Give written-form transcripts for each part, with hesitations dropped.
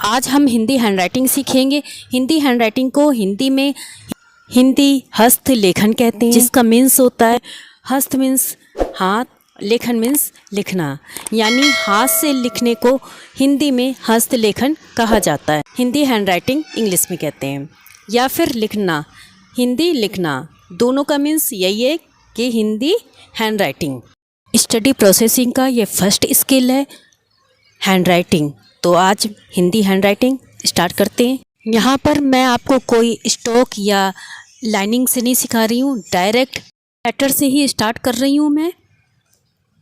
आज हम हिंदी हैंडराइटिंग सीखेंगे। हिंदी हैंडराइटिंग को हिंदी में हिंदी हस्तलेखन कहते हैं, जिसका मीन्स होता है हस्त मीन्स हाथ, लेखन मीन्स लिखना, यानी हाथ से लिखने को हिंदी में हस्तलेखन कहा जाता है। हिंदी हैंडराइटिंग इंग्लिश में कहते हैं, या फिर लिखना, हिंदी लिखना, दोनों का मीन्स यही है कि हिंदी हैंडराइटिंग। स्टडी प्रोसेसिंग का ये फर्स्ट स्किल है हैंडराइटिंग। तो आज हिंदी हैंडराइटिंग स्टार्ट करते हैं। यहाँ पर मैं आपको कोई स्टॉक या लाइनिंग से नहीं सिखा रही हूँ, डायरेक्ट लेटर से ही स्टार्ट कर रही हूँ मैं,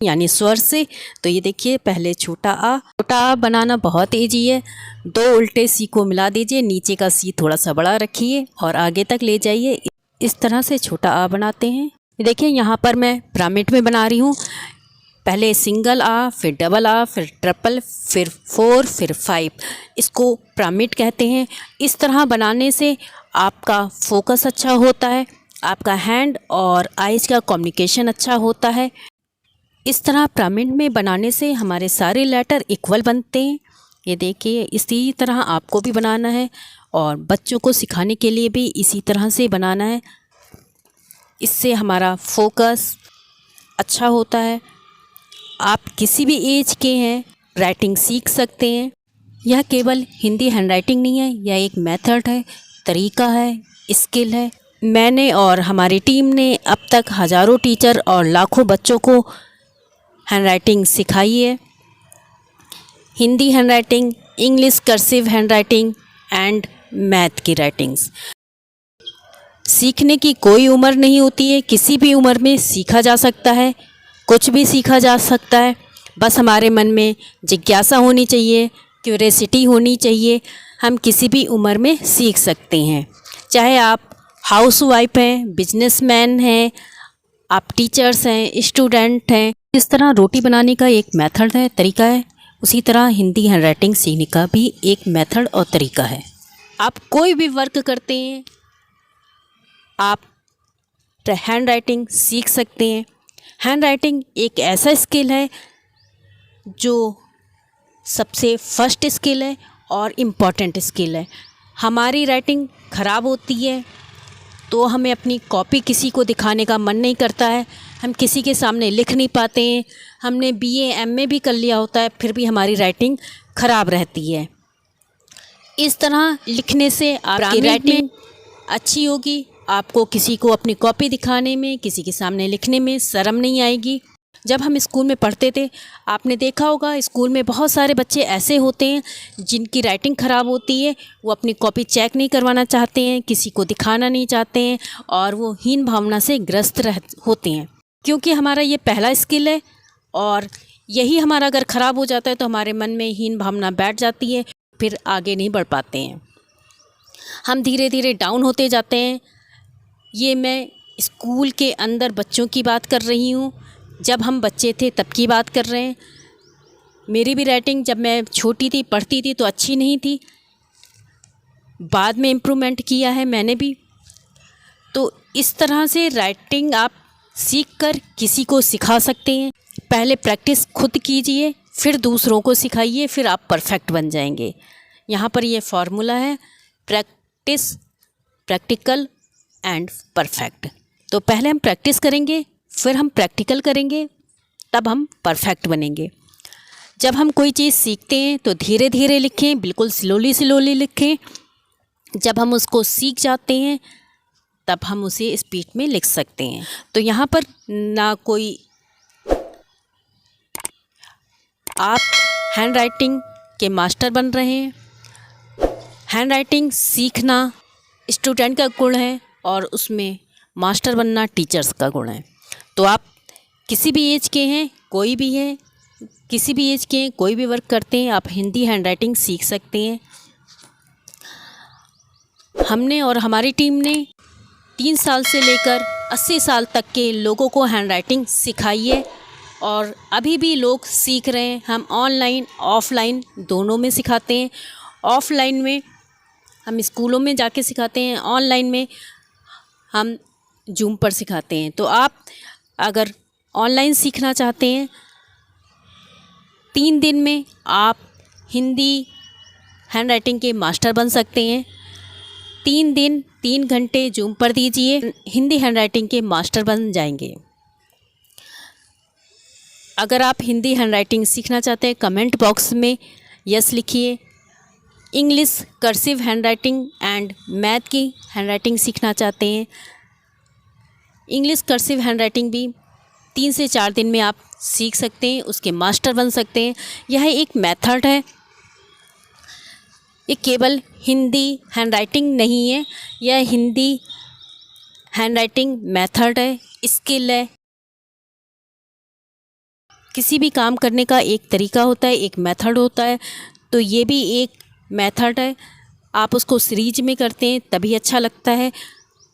यानी स्वर से। तो ये देखिए, पहले छोटा आ बनाना बहुत ईजी है। दो उल्टे सी को मिला दीजिए, नीचे का सी थोड़ा सा बड़ा रखिए और आगे तक ले जाइए। इस तरह से छोटा आ बनाते हैं। देखिए यहाँ पर मैं पिरामिड में बना रही हूँ। पहले सिंगल आ, फिर डबल आ, फिर ट्रिपल, फिर 4, फिर 5। इसको पिरामिड कहते हैं। इस तरह बनाने से आपका फोकस अच्छा होता है, आपका हैंड और आइज का कम्युनिकेशन अच्छा होता है। इस तरह पिरामिड में बनाने से हमारे सारे लेटर इक्वल बनते हैं। ये देखिए, इसी तरह आपको भी बनाना है और बच्चों को सिखाने के लिए भी इसी तरह से बनाना है। इससे हमारा फोकस अच्छा होता है। आप किसी भी एज के हैं राइटिंग सीख सकते हैं। यह केवल हिंदी हैंडराइटिंग नहीं है, यह एक मेथड है, तरीका है, स्किल है। मैंने और हमारी टीम ने अब तक हज़ारों टीचर और लाखों बच्चों को हैंडराइटिंग सिखाई है। Hindi handwriting, English cursive handwriting and math की राइटिंग्स। सीखने की कोई उम्र नहीं होती है, किसी भी उम्र में सीखा जा सकता है, कुछ भी सीखा जा सकता है। बस हमारे मन में जिज्ञासा होनी चाहिए, क्यूरियोसिटी होनी चाहिए। हम किसी भी उम्र में सीख सकते हैं, चाहे आप हाउसवाइफ हैं, बिजनेसमैन हैं, आप टीचर्स हैं, स्टूडेंट हैं। इस तरह रोटी बनाने का एक मेथड है, तरीका है, उसी तरह हिंदी हैंडराइटिंग सीखने का भी एक मेथड और तरीका है। आप कोई भी वर्क करते हैं, आप हैंडराइटिंग सीख सकते हैं। हैंडराइटिंग एक ऐसा स्किल है जो सबसे फर्स्ट स्किल है और इम्पॉर्टेंट स्किल है। हमारी राइटिंग ख़राब होती है तो हमें अपनी कॉपी किसी को दिखाने का मन नहीं करता है, हम किसी के सामने लिख नहीं पाते हैं। हमने BA MA भी कर लिया होता है, फिर भी हमारी राइटिंग ख़राब रहती है। इस तरह लिखने से आपकी राइटिंग अच्छी होगी, आपको किसी को अपनी कॉपी दिखाने में, किसी के सामने लिखने में शर्म नहीं आएगी। जब हम स्कूल में पढ़ते थे, आपने देखा होगा स्कूल में बहुत सारे बच्चे ऐसे होते हैं जिनकी राइटिंग ख़राब होती है। वो अपनी कॉपी चेक नहीं करवाना चाहते हैं, किसी को दिखाना नहीं चाहते हैं और वो हीन भावना से ग्रस्त होते हैं। क्योंकि हमारा ये पहला स्किल है और यही हमारा अगर ख़राब हो जाता है तो हमारे मन में हीन भावना बैठ जाती है, फिर आगे नहीं बढ़ पाते हैं, हम धीरे धीरे डाउन होते जाते हैं। ये मैं स्कूल के अंदर बच्चों की बात कर रही हूँ, जब हम बच्चे थे तब की बात कर रहे हैं। मेरी भी राइटिंग जब मैं छोटी थी, पढ़ती थी तो अच्छी नहीं थी, बाद में इम्प्रूवमेंट किया है मैंने भी। तो इस तरह से राइटिंग आप सीखकर किसी को सिखा सकते हैं। पहले प्रैक्टिस खुद कीजिए, फिर दूसरों को सिखाइए, फिर आप परफेक्ट बन जाएंगे। यहाँ पर ये फार्मूला है, प्रैक्टिस, प्रैक्टिकल एंड परफेक्ट। तो पहले हम प्रैक्टिस करेंगे, फिर हम प्रैक्टिकल करेंगे, तब हम परफेक्ट बनेंगे। जब हम कोई चीज़ सीखते हैं तो धीरे धीरे लिखें, बिल्कुल स्लोली लिखें। जब हम उसको सीख जाते हैं तब हम उसे स्पीड में लिख सकते हैं। तो यहाँ पर ना कोई, आप हैंड राइटिंग के मास्टर बन रहे हैं। हैंड राइटिंग सीखना स्टूडेंट का गुण है और उसमें मास्टर बनना टीचर्स का गुण है। तो आप किसी भी एज के हैं, कोई भी है, किसी भी एज के हैं, कोई भी वर्क करते हैं, आप हिंदी हैंडराइटिंग सीख सकते हैं। हमने और हमारी टीम ने 3 साल से लेकर 80 साल तक के लोगों को हैंडराइटिंग सिखाई है और अभी भी लोग सीख रहे हैं। हम ऑनलाइन ऑफलाइन दोनों में सिखाते हैं। ऑफलाइन में हम स्कूलों में जाके सिखाते हैं, ऑनलाइन में हम जूम पर सिखाते हैं। तो आप अगर ऑनलाइन सीखना चाहते हैं, 3 दिन में आप हिंदी हैंडराइटिंग के मास्टर बन सकते हैं। 3 दिन 3 घंटे जूम पर दीजिए, हिंदी हैंडराइटिंग के मास्टर बन जाएंगे। अगर आप हिंदी हैंडराइटिंग सीखना चाहते हैं, कमेंट बॉक्स में यस लिखिए। English cursive handwriting and math की हैंडराइटिंग सीखना चाहते हैं, इंग्लिश कर्सिव हैंडराइटिंग भी 3 से 4 दिन में आप सीख सकते हैं, उसके मास्टर बन सकते हैं। यह एक मेथड है, ये केवल हिंदी हैंडराइटिंग नहीं है, यह हिंदी हैंडराइटिंग मेथड है, स्किल है। किसी भी काम करने का एक तरीका होता है, एक मेथड होता है, तो ये भी एक मेथड है। आप उसको सीरीज में करते हैं तभी अच्छा लगता है।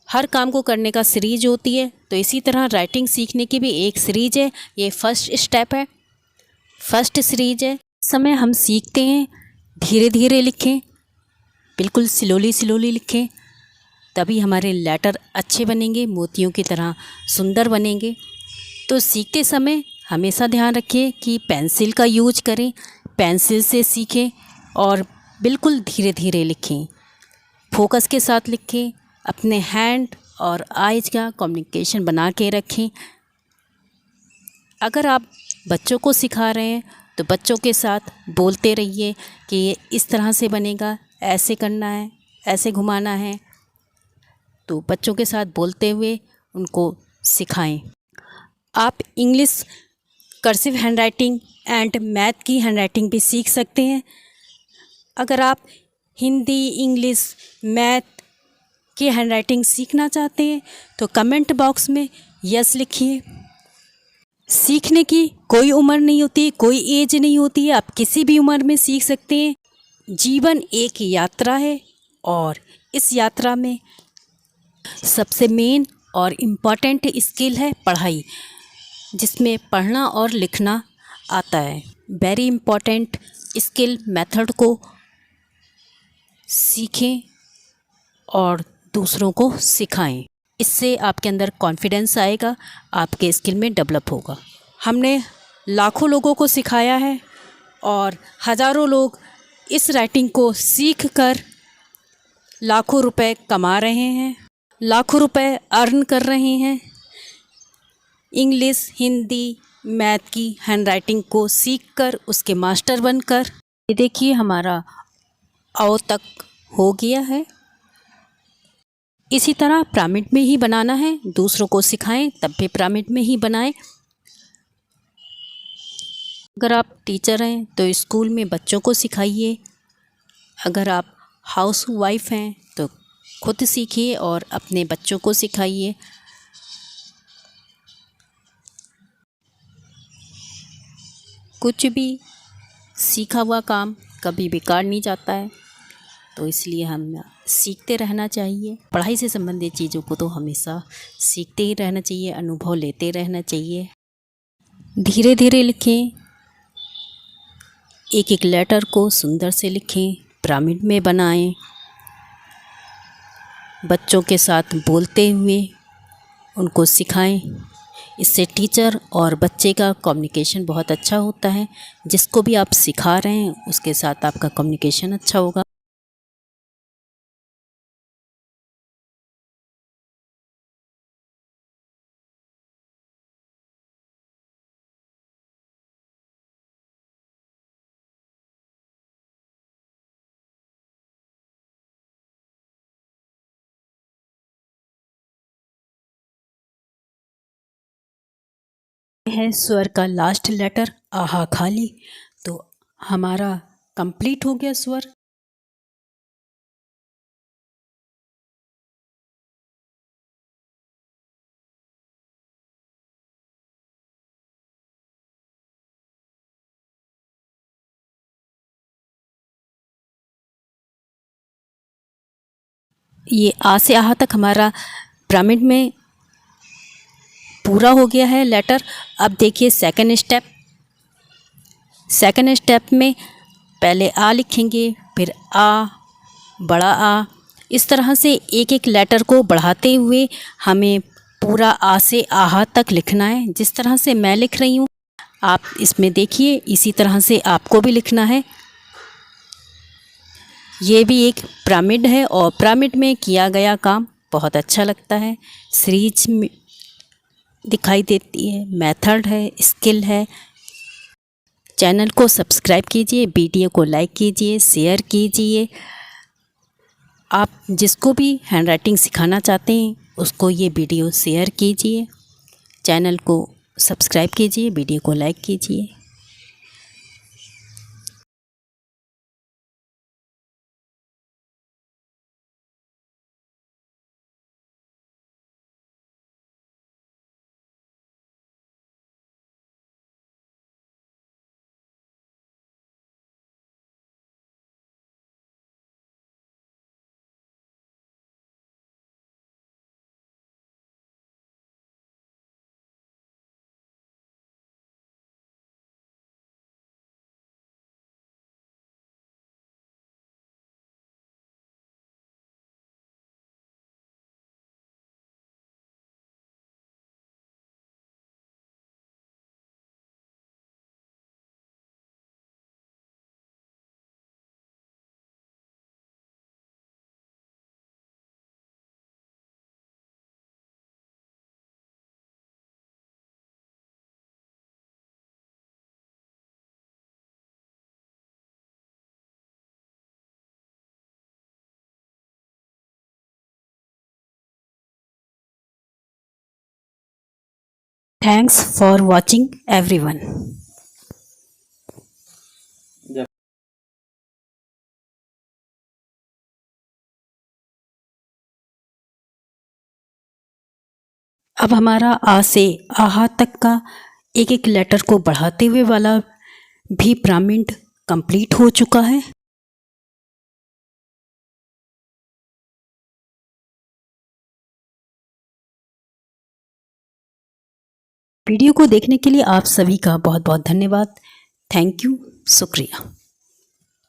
हर काम को करने का सीरीज होती है, तो इसी तरह राइटिंग सीखने की भी एक सीरीज है। ये फर्स्ट स्टेप है, फर्स्ट सीरीज है। समय हम सीखते हैं, धीरे धीरे लिखें, बिल्कुल स्लोली स्लोली लिखें, तभी हमारे लेटर अच्छे बनेंगे, मोतियों की तरह सुंदर बनेंगे। तो सीखते समय हमेशा ध्यान रखिए कि पेंसिल का यूज करें, पेंसिल से सीखें और बिल्कुल धीरे धीरे लिखें, फोकस के साथ लिखें, अपने हैंड और आइज का कम्युनिकेशन बना के रखें। अगर आप बच्चों को सिखा रहे हैं तो बच्चों के साथ बोलते रहिए कि ये इस तरह से बनेगा, ऐसे करना है, ऐसे घुमाना है। तो बच्चों के साथ बोलते हुए उनको सिखाएं। आप English cursive handwriting and math की हैंडराइटिंग भी सीख सकते हैं। अगर आप हिंदी, इंग्लिश, मैथ की हैंडराइटिंग सीखना चाहते हैं तो कमेंट बॉक्स में यस लिखिए। सीखने की कोई उम्र नहीं होती, कोई एज नहीं होती है, आप किसी भी उम्र में सीख सकते हैं। जीवन एक यात्रा है और इस यात्रा में सबसे मेन और इम्पॉर्टेंट स्किल है पढ़ाई, जिसमें पढ़ना और लिखना आता है। वेरी इम्पॉर्टेंट स्किल मेथड को सीखें और दूसरों को सिखाएं। इससे आपके अंदर कॉन्फिडेंस आएगा, आपके स्किल में डेवलप होगा। हमने लाखों लोगों को सिखाया है और हज़ारों लोग इस राइटिंग को सीखकर लाखों रुपए कमा रहे हैं, लाखों रुपए अर्न कर रहे हैं। इंग्लिश, हिंदी, मैथ की हैंडराइटिंग को सीखकर उसके मास्टर बनकर। ये देखिए हमारा औ तक हो गया है। इसी तरह पिरामिड में ही बनाना है, दूसरों को सिखाएं तब भी पिरामिड में ही बनाएं। अगर आप टीचर हैं तो स्कूल में बच्चों को सिखाइए, अगर आप हाउस वाइफ हैं तो खुद सीखिए और अपने बच्चों को सिखाइए। कुछ भी सीखा हुआ काम कभी बेकार नहीं जाता है, तो इसलिए हम सीखते रहना चाहिए। पढ़ाई से संबंधित चीज़ों को तो हमेशा सीखते ही रहना चाहिए, अनुभव लेते रहना चाहिए। धीरे धीरे लिखें, एक एक लेटर को सुंदर से लिखें, पिरामिड में बनाएं। बच्चों के साथ बोलते हुए उनको सिखाएं। इससे टीचर और बच्चे का कम्युनिकेशन बहुत अच्छा होता है। जिसको भी आप सिखा रहे हैं उसके साथ आपका कम्युनिकेशन अच्छा होगा। है स्वर का लास्ट लेटर आहा खाली, तो हमारा कंप्लीट हो गया स्वर। ये आ से आहा तक हमारा पिरामिड में पूरा हो गया है लेटर। अब देखिए सेकंड स्टेप। सेकंड स्टेप में पहले आ लिखेंगे, फिर आ, बड़ा आ। इस तरह से एक एक लेटर को बढ़ाते हुए हमें पूरा आ से आहा तक लिखना है। जिस तरह से मैं लिख रही हूँ आप इसमें देखिए, इसी तरह से आपको भी लिखना है। ये भी एक पिरामिड है और पिरामिड में किया गया काम बहुत अच्छा लगता है। सीरीज दिखाई देती है, मेथड है, स्किल है। चैनल को सब्सक्राइब कीजिए, वीडियो को लाइक कीजिए, शेयर कीजिए। आप जिसको भी हैंडराइटिंग सिखाना चाहते हैं उसको ये वीडियो शेयर कीजिए। चैनल को सब्सक्राइब कीजिए, वीडियो को लाइक कीजिए। Thanks for watching everyone. अब हमारा आ से आहा तक का एक एक लेटर को बढ़ाते हुए वाला भी पिरामिड कंप्लीट हो चुका है। वीडियो को देखने के लिए आप सभी का बहुत बहुत धन्यवाद। थैंक यू, शुक्रिया।